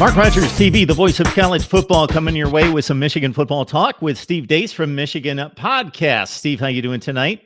Mark Rogers TV, the voice of college football, coming your way with some Michigan football talk with Steve Dace from Michigan Podcast. Steve, how you doing tonight?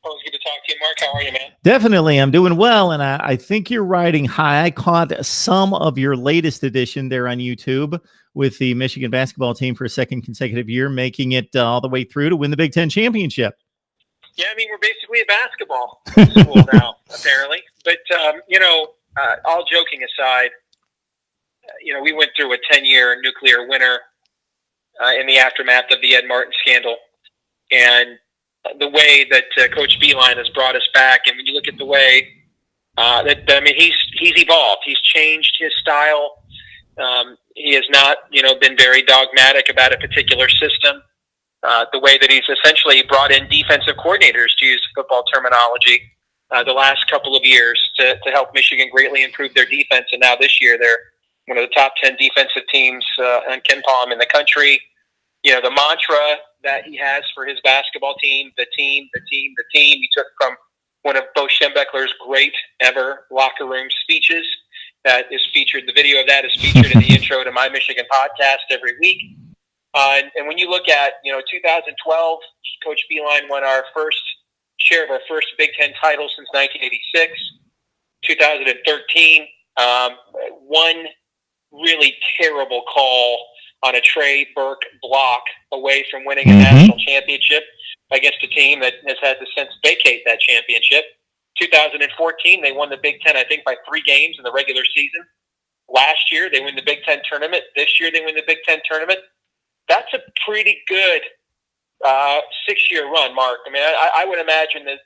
Always good to talk to you, Mark. How are you, man? Definitely. I'm doing well, and I think you're riding high. I caught some of your latest edition there on YouTube with the Michigan basketball team for a second consecutive year, making it all the way through to win the Big Ten championship. Yeah, I mean, we're basically a basketball school now, apparently. But, all joking aside, we went through a 10-year nuclear winter in the aftermath of the Ed Martin scandal. And the way that Coach Beilein has brought us back, and when you look at the way he's evolved. He's changed his style. He has not, been very dogmatic about a particular system. The way that he's essentially brought in defensive coordinators, to use football terminology, the last couple of years to help Michigan greatly improve their defense. And now this year, they're one of the top 10 defensive teams on KenPom in the country. The mantra that he has for his basketball team, the team, he took from one of Bo Schembechler's great ever locker room speeches. That is featured. The video of that is featured in the intro to my Michigan podcast every week. And when you look at, 2012, Coach Beilein won our first share of our first Big Ten title since 1986. 2013, one really terrible call on a Trey Burke block away from winning a national championship against a team that has had to since vacate that championship. 2014, they won the Big Ten, I think, by 3 games in the regular season. Last year, they win the Big Ten tournament. This year, they win the Big Ten tournament. That's a pretty good 6-year run, Mark. I mean, I would imagine that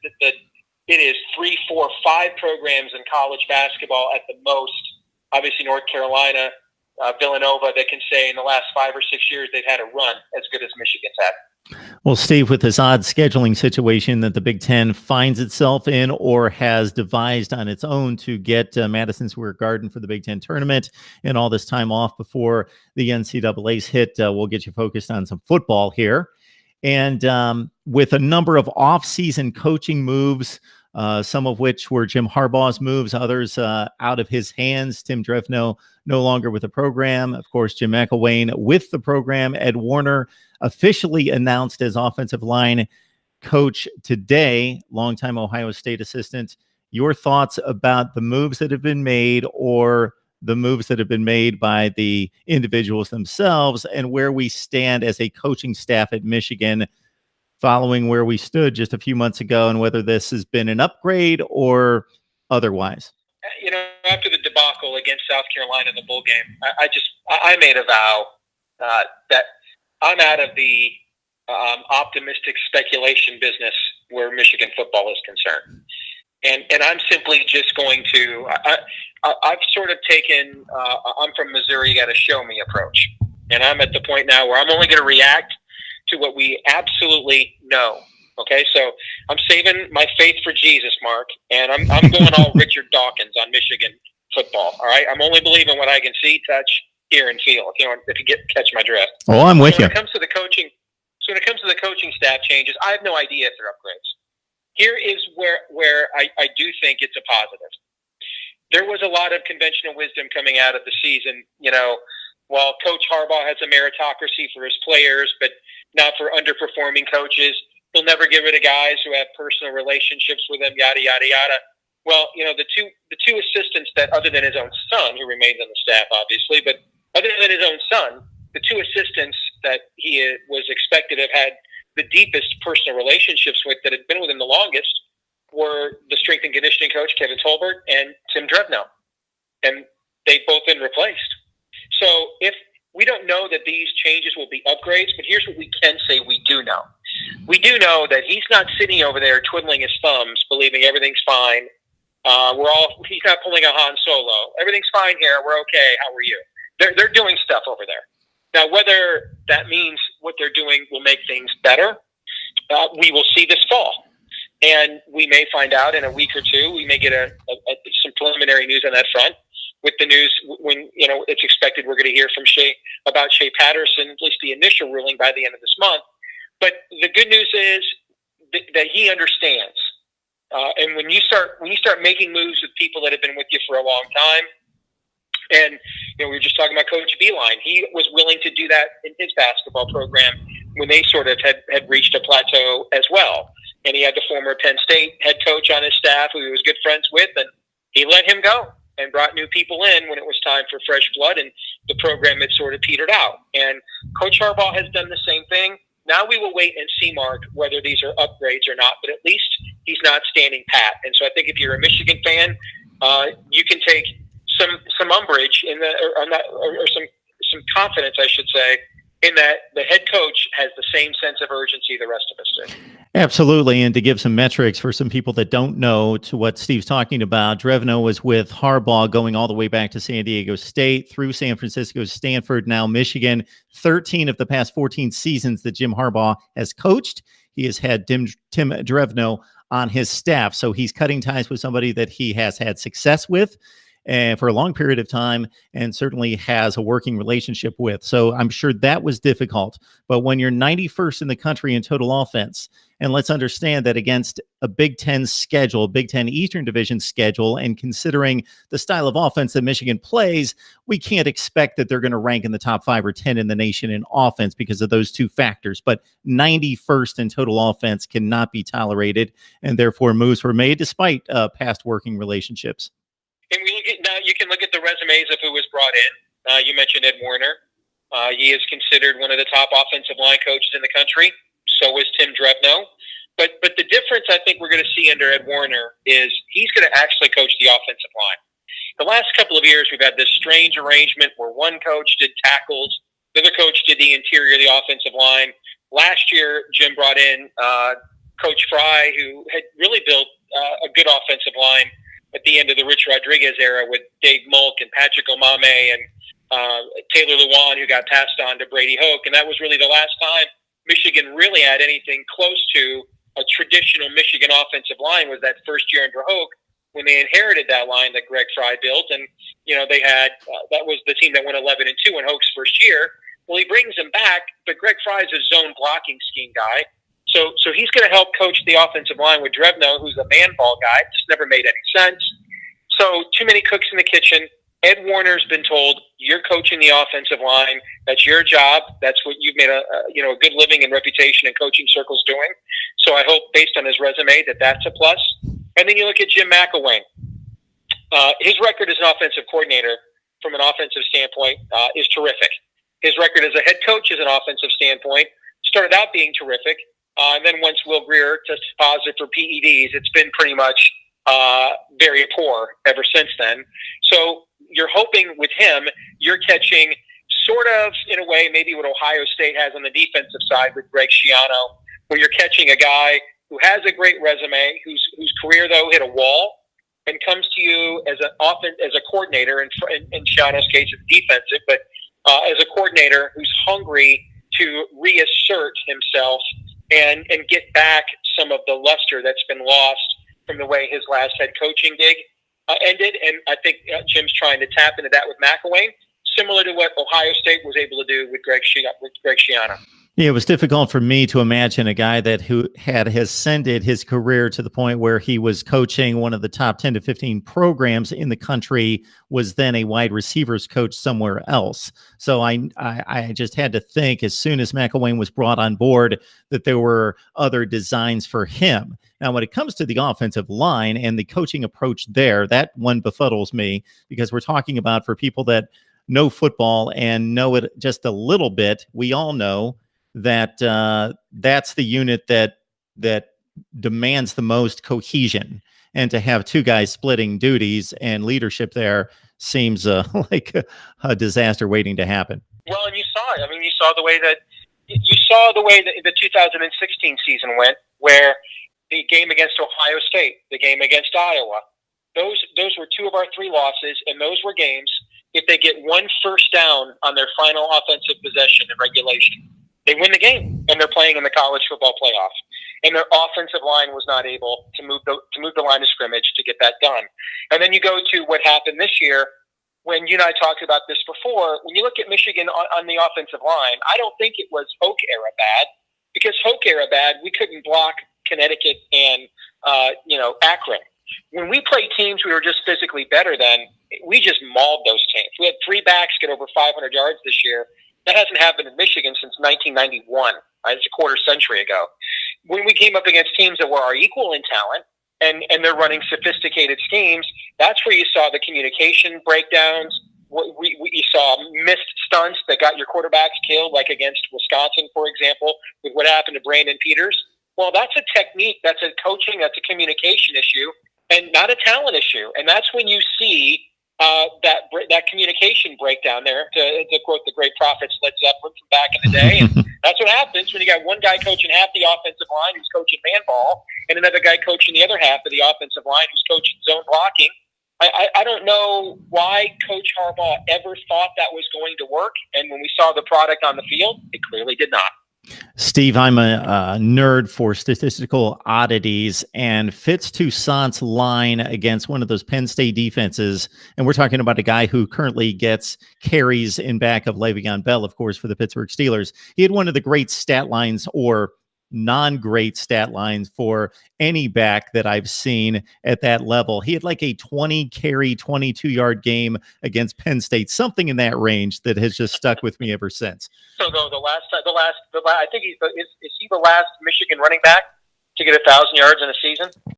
it is 3, 4, 5 programs in college basketball at the most. Obviously, North Carolina, Villanova, that can say in the last 5 or 6 years they've had a run as good as Michigan's had. Well, Steve, with this odd scheduling situation that the Big Ten finds itself in or has devised on its own to get Madison Square Garden for the Big Ten tournament and all this time off before the NCAA's hit, we'll get you focused on some football here. And with a number of off-season coaching moves, some of which were Jim Harbaugh's moves, others out of his hands. Tim Drevno no longer with the program. Of course, Jim McElwain with the program. Ed Warriner officially announced as offensive line coach today, longtime Ohio State assistant. Your thoughts about the moves that have been made or the moves that have been made by the individuals themselves and where we stand as a coaching staff at Michigan following where we stood just a few months ago, and whether this has been an upgrade or otherwise? After the debacle against South Carolina in the bowl game, I made a vow that I'm out of the optimistic speculation business where Michigan football is concerned. And I'm simply just going to, I've sort of taken, I'm from Missouri, you got to show me approach. And I'm at the point now where I'm only going to react to what we absolutely know. Okay, so I'm saving my faith for Jesus, Mark, and I'm going all Richard Dawkins on Michigan football. All right, I'm only believing what I can see, touch, hear, and feel. If you catch my drift. Oh, I'm with you. When it comes to the coaching, staff changes, I have no idea if they're upgrades. Here is where I do think it's a positive. There was a lot of conventional wisdom coming out of the season. While Coach Harbuagh has a meritocracy for his players, but not for underperforming coaches. He'll never get rid of guys who have personal relationships with him, yada, yada, yada. Well, the two assistants that, other than his own son, who remains on the staff, obviously, but other than his own son, the 2 assistants that he was expected to have had the deepest personal relationships with, that had been with him the longest, were the strength and conditioning coach, Kevin Tolbert, and Tim Drevno. And they've both been replaced. So if we don't know that these changes will be upgrades, but here's what we can say we do know. We do know that he's not sitting over there twiddling his thumbs, believing everything's fine. He's not pulling a Han Solo. Everything's fine here. We're okay. How are you? They're doing stuff over there. Now, whether that means what they're doing will make things better, we will see this fall. And we may find out in a week or two. We may get some preliminary news on that front. With the news, when it's expected, we're going to hear from Shea Patterson, at least the initial ruling, by the end of this month. But the good news is that he understands. And when you start making moves with people that have been with you for a long time, and We were just talking about Coach Beeline. He was willing to do that in his basketball program when they sort of had reached a plateau as well. And he had the former Penn State head coach on his staff who he was good friends with, and he let him go and brought new people in when it was time for fresh blood, and the program had sort of petered out. And Coach Harbaugh has done the same thing. Now we will wait and see, Mark, whether these are upgrades or not, but at least he's not standing pat. And so I think if you're a Michigan fan, you can take some umbrage in or some confidence, I should say, in that the head coach has the same sense of urgency the rest of us do. Absolutely. And to give some metrics for some people that don't know to what Steve's talking about, Drevno was with Harbaugh going all the way back to San Diego State, through San Francisco, Stanford, now Michigan. 13 of the past 14 seasons that Jim Harbaugh has coached, he has had Tim Drevno on his staff. So he's cutting ties with somebody that he has had success with and for a long period of time, and certainly has a working relationship with. So I'm sure that was difficult. But when you're 91st in the country in total offense, and let's understand that against a Big Ten schedule, Big Ten Eastern Division schedule, and considering the style of offense that Michigan plays, we can't expect that they're going to rank in the top 5 or 10 in the nation in offense because of those two factors. But 91st in total offense cannot be tolerated, and therefore moves were made despite past working relationships. And we look at, now you can look at the resumes of who was brought in. You mentioned Ed Warriner. He is considered one of the top offensive line coaches in the country. So is Tim Drevno. But the difference I think we're going to see under Ed Warriner is he's going to actually coach the offensive line. The last couple of years, we've had this strange arrangement where one coach did tackles, the other coach did the interior of the offensive line. Last year, Jim brought in Coach Fry, who had really built a good offensive line at the end of the Rich Rodriguez era with Dave Mulk and Patrick Omame and Taylor Lewan, who got passed on to Brady Hoke. And that was really the last time Michigan really had anything close to a traditional Michigan offensive line, was that first year under Hoke when they inherited that line that Greg Fry built. And, they had, that was the team that went 11-2 in Hoke's first year. Well, he brings him back, but Greg Fry is a zone blocking scheme guy. So he's going to help coach the offensive line with Drevno, who's a man ball guy. It's never made any sense. So too many cooks in the kitchen. Ed Warner's been told, you're coaching the offensive line. That's your job. That's what you've made a good living and reputation in coaching circles doing. So I hope, based on his resume, that's a plus. And then you look at Jim McElwain. His record as an offensive coordinator from an offensive standpoint is terrific. His record as a head coach as an offensive standpoint started out being terrific. And then once Will Greer tested positive for PEDs, it's been pretty much very poor ever since then. So you're hoping with him, you're catching sort of, in a way, maybe what Ohio State has on the defensive side with Greg Schiano, where you're catching a guy who has a great resume, whose career, though, hit a wall, and comes to you as a coordinator, in Schiano's case, it's defensive, but as a coordinator who's hungry to reassert himself and get back some of the luster that's been lost from the way his last head coaching gig ended. And I think Jim's trying to tap into that with McElwain, similar to what Ohio State was able to do with Greg Schiano. Yeah, it was difficult for me to imagine a guy who had ascended his career to the point where he was coaching one of the top 10 to 15 programs in the country, was then a wide receivers coach somewhere else. So I just had to think, as soon as McElwain was brought on board, that there were other designs for him. Now, when it comes to the offensive line and the coaching approach there, that one befuddles me, because we're talking about, for people that know football and know it just a little bit, we all know that that's the unit that demands the most cohesion, and to have two guys splitting duties and leadership there seems like a disaster waiting to happen. Well, and you saw it. I mean, you saw the way that the 2016 season went, where the game against Ohio State, the game against Iowa, those were 2 of our 3 losses, and those were games. If they get 1 first down on their final offensive possession in regulation, they win the game, and they're playing in the college football playoff. And their offensive line was not able to move the line of scrimmage to get that done. And then you go to what happened this year, when you and I talked about this before. When you look at Michigan on the offensive line, I don't think it was Hoke era bad, because Hoke era bad, we couldn't block Connecticut and Akron. When we played teams we were just physically better than, we just mauled those teams. We had 3 backs get over 500 yards this year. That hasn't happened in Michigan since 1991. Right? It's a quarter century ago. When we came up against teams that were our equal in talent, and they're running sophisticated schemes, that's where you saw the communication breakdowns. You saw missed stunts that got your quarterbacks killed, like against Wisconsin, for example, with what happened to Brandon Peters. Well, that's a technique, that's a coaching, that's a communication issue, and not a talent issue. And that's when you see that communication breakdown there, to quote the great prophet Led Zeppelin from back in the day. And that's what happens when you got one guy coaching half the offensive line who's coaching man ball, and another guy coaching the other half of the offensive line who's coaching zone blocking. I don't know why Coach Harbaugh ever thought that was going to work, and when we saw the product on the field, it clearly did not. Steve, I'm a nerd for statistical oddities, and Fitz Toussaint's line against one of those Penn State defenses, and we're talking about a guy who currently gets carries in back of Le'Veon Bell, of course, for the Pittsburgh Steelers. He had one of the great stat lines, or non-great stat lines, for any back that I've seen at that level. He had like a 20 carry, 22-yard game against Penn State, something in that range that has just stuck with me ever since. So the last, I think is he the last Michigan running back to get 1,000 yards in a season?